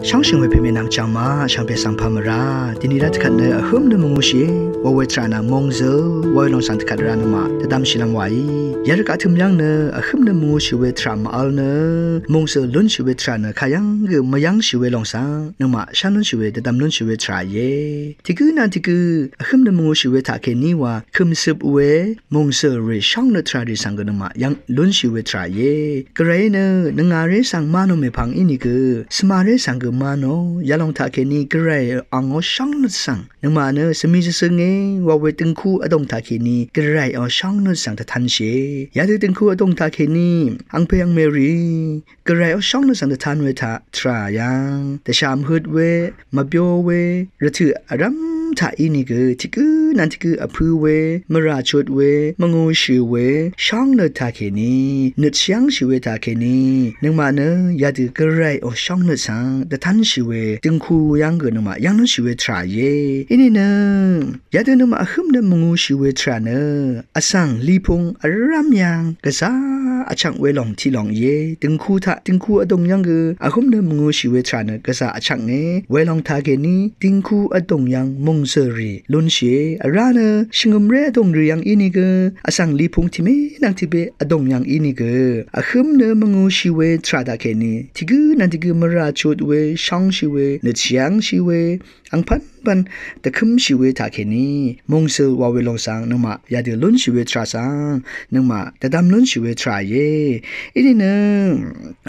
ช่างเชิงเวเพเมนังจามาช่างเปสังพามราทีนี้รัฐขันเนอหุ่มเนมงุชีว่าเวทรานามงเซว่าลองสันตขัดรานมาแต่ดำชิลังไว้ยาระกะทึมยังเนอหุ่มเนมงุชีเวทรามาอัลเนมงเซลุนชีเวทราเนขายังเกมายังชีเวลองสังนมาชันลุนชีเวแต่ดำลุนชีเวทราเยที่คือนั่นที่คือหุ่มเนมงุชีเวทาเคนีว่าคุมสืบเวมงเซเรช่างเนทราดิสังกันมายังลุนชีเวทราเยกระไรเนนงาเรสังมาโนเมพังอินิกสมาเรสังกมาโนยาลองทาเคนีกระไรอังอช่างนสังนมาเนสมิจสงเงว่าเวตึงคูอดงทาเคนีกระไรอังช่างนสังตะทันเชยาตึงคูอดงทาเคนีอังเพยังเมรีกระไรอังช่างนสังตะทันเวทาทรายังแต่ชามฮึดเวมาเบียวเวระถืออารัมถ้าอินี่ก็ที่คือนั่นที่คืออภูเวมราชดเวมงูชิเวช่างเนตาเคนีนึดช่างชิเวตาเคนีนึกมาเนยาดือกระไรโอช่างเนสังแต่ทันชิเวตึงคูยังก็นึกมายังนึกชิเวทราเยอินี่เนยาดือนึกมาขึ้นเนมงูชิเวทราเนอสังลีพงอารามยังกษาอาชังเวลองที่ลองเยตึงคูทะตึงคูอดงยังก็อาขึ้นเนมงูชิเวทราเนกษาอาชังเงเวลองทาเคนีตึงคูอดงยังมงเซรีลุนเชอาราเนชิงมเรดงเรียงอินิกอสังลีพงทิเมนังทิเบอดงยังอินิกอาคึมเนมงูชิเวทราดาเคนีทิกุนันทิกุมราชดเวช่างชิเวเนเชียงชิเวอังพันบันตะคึมชิเวทาเคนีมงเซวาเวลองสังนมายาเดลุนชิเวทราสังนมตะดำลุนชิเวทราเยอินิเน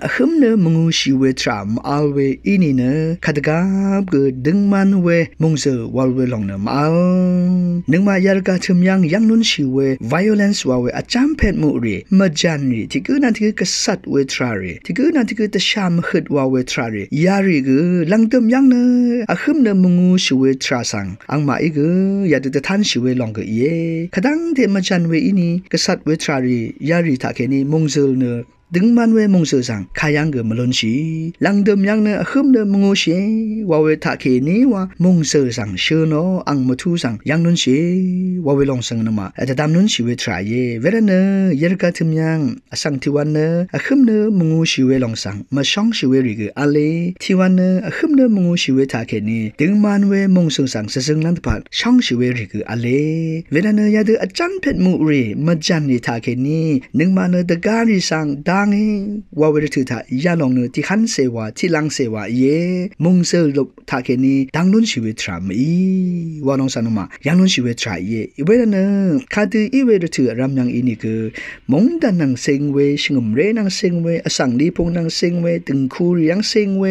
อาคึมเนมงูชิเวทรามอัลเวอินิเนขัดกาบกดึงมันเวมงเซวาเวลองเนมอัลนึงมายาลกาทึมยังลุนชิเว violence วาเวอาจามเพดมุรีมาจันรีที่คือนั่นที่คือกษัตริย์เวทรารีที่คือนั่นที่คือตะชามฮึดวาเวทรารียารีคือลังเติมยังเนอาคึมเนมงูชิเวทราสังอังมาอีกยาดทันชิเวลองกเยขดังเทมาจันเวอินีกษัตริย์เวทรารียารีทาเคนีมงเซลเนดึงมันเวมงเสือสังขายังเกมลนชีลังเดิมยังเนอขึ้นเดิมมงเชว่าเวทาเคนี้ว่ามงเสือสังเชโนอังมาทูสังยังนนเชว่าเวลองสังนมาแต่ดำนนชีเวทรายเวรเนยรกาทิมยังสังทิวันเนขึ้นเนมงชีเวลองสังมาช่องชีเวริกอาเลทิวันเนขึ้นเนมงชีเวทาเคนี้ดึงมันเวมงเสือสังเสงนันทพัดช่องชีเวริกอาเลเวรเนยาเดอจันเพชรมุรีมาจันนิทาเคนี้นึงมาเนตการิสังดังว่าเวรถือถ้ายาลองเนที่ขันเสวะที่ลังเสวะเยมงเซลบทาเคนีดังลุนชีวิตทรามีว่าน้องสานมายังลุนชีวิตทรายเยเวรเนคาตืออีเวรถือรำยังอินิกมงดันนังเซงเวชงมเรนังเซงเวอสังลีพงนังเซงเวตึงคูรียังเซงเว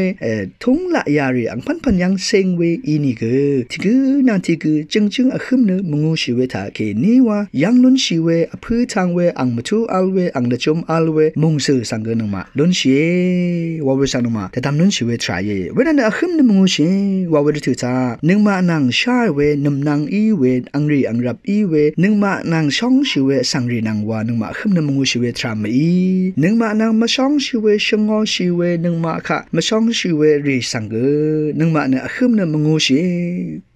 ทุงละยารีอังพันยังเซงเวอินิกที่คือนั่นที่คือจึงขึ้นเนมงูชีวิตทาเคนีว่ายังลุนชีเวอพื้ทางเวอังมาทูอัลเวอังเดจมอัลเวมงเซสังเกนมาลุนเชว่าเวสังนมาแต่ทำลุนชีเวทรายเวลาเนี่ยขึ้นนมงูเชว่าเวถือจ้าหนึ่งมานังชาเวนมนางอีเวอังรีอังรับอีเวหนึ่งมานังช่องชีเวสังรีนังวาหนึ่งมาขึ้นนมงูชีเวทรามีหนึ่งมานังมาช่องชีเวชงอชีเวหนึ่งมาค่ะมาช่องชีเวรีสังเกหนึ่งมาเนี่ยขึ้นนมงูเช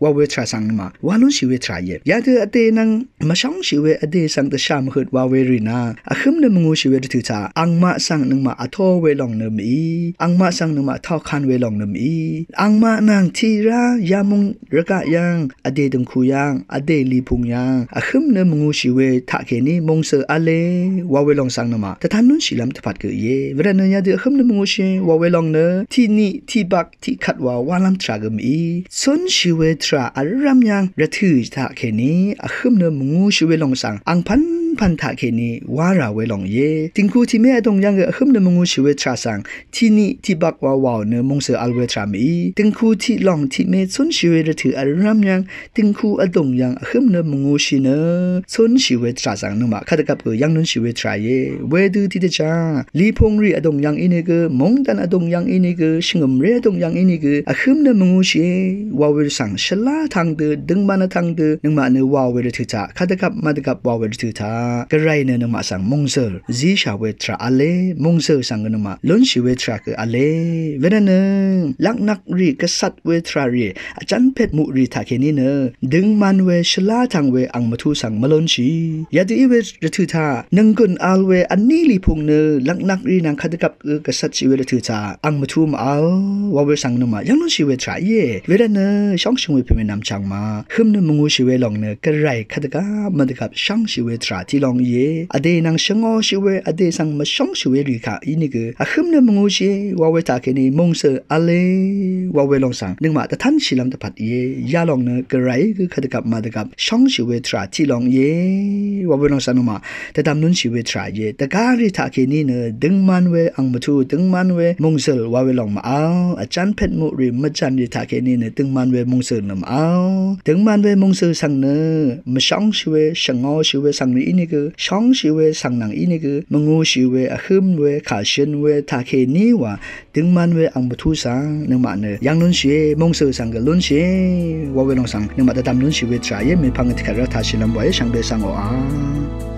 ว่าเวทราสังนมาว่าลุนชีเวทรายยาเธออเตนังมาช่องชีเวอเดสังตะชามหืดว่าเวรีนาขึ้นนมงูชีเวถือจ้าอังมาสังนึงมาอโทเวลองเนมีอังมาสังนึงมาท่อคันเวลองเนมีอังมานางทีรายามุงระกะยังอเดดึงคูยังอเดลีพุงยังอขึ้นเนมงูชีเวทาเคนีมงเซอเลว่าเวลองสังนมาแต่ท่านนุนชิลำตะพัดเกยเวลาเนยาเดือขึ้นเนมงูชีว่าเวลองเนที่นี่ที่บักที่ขัดว่าลำตรากมีสนชีเวทราอารามยังระถือทาเคนีอขึ้นเนมงูชีเวลองสังอังพันทาเคนีวาราเวลองเยติงคูที่แม่ตรงยังขึ้นเนมงูชีเวทราสังที่นี่ที่บักว่าวเนมงเซออัลเวทรามีติงคูที่ลองที่เมสนชีเวระถืออารามยังติงคูอดงยังขึ้นเนมงูชีเนสนชีเวทราสังนมาขัดกับยังนุนชีเวทราเยเวดูที่เดจาลีพงรีอดงยังอินิกมงดันอดงยังอินิกชิงมเรอดงยังอินิกขึ้นเนมงูชีวาเวสังชลาทางเดดึงมานาทางเดนึงมาเนวาเวระถือจ้าขัดกับมาดกับวาเวระถือทาง ากระไรเนนมาสังมงเซอร์จีชาเวทราอเลมงเซอร์สังกันมาล้นชีเวทราคืออเลเวนันลักนักรีกษัตริย์เวทรารีอาจารย์เพชรมุรีทาเคนีเนดึงมันเวชลาทางเวอังมาทูสังมาล้นชียาดีเวรถือทานังกุนอัลเวอันนี้ลีพงเนลักนักรีนางขัดกับกษัตริย์ชีเวรถือทาอังมาทูมาอัลวาเวสังนมายังล้นชีเวทราเย่เวนันช่องชิเวพิมนำจังมาขึ้นนมงูชีเวลองเนกระไรขัดกับมันกับช่างชีเวทราที่ลองเย่อเดนังชงอชีเวอเดสังมาช่องชีเวลีค่ะอินิกขึ้นนมงูชีวาเวตาเคนีมงเซออเลวาเวลองสังนึกมาแต่ท่านชิลัมตะพัดเย่ยาลองเนกระไรคือขัดกับมากับช่องชีเวทราที่ลองเย่วาเวลองสังนมาแต่ตามนุนชีเวทราเย่แต่การิทาเคนีเนดึงมันเวอังมาทูดึงมันเวมงเซอวาเวลองมาเอาอาจารย์เพชรมุริมาจันริทาเคนีเนดึงมันเวมงเซอนมาเอาดึงมันเวมงเซอสังเนมาช่องชีเวช่างอชีเวสังนี้นี่คือช่องชีเวสังนังอีนี่คือมงูชีเวอะขึ้นเวขาเชนเวทาเคนีว่าดึงมันเวอังมาทูสังนึกมาเนยังนุนชีมงเซอสังกับลุนชีวาเวลองสังนึกมาแต่ตามนุนชีเวทรายมีพังติคาราทาชิลัมไว้ช่างเบสังโออา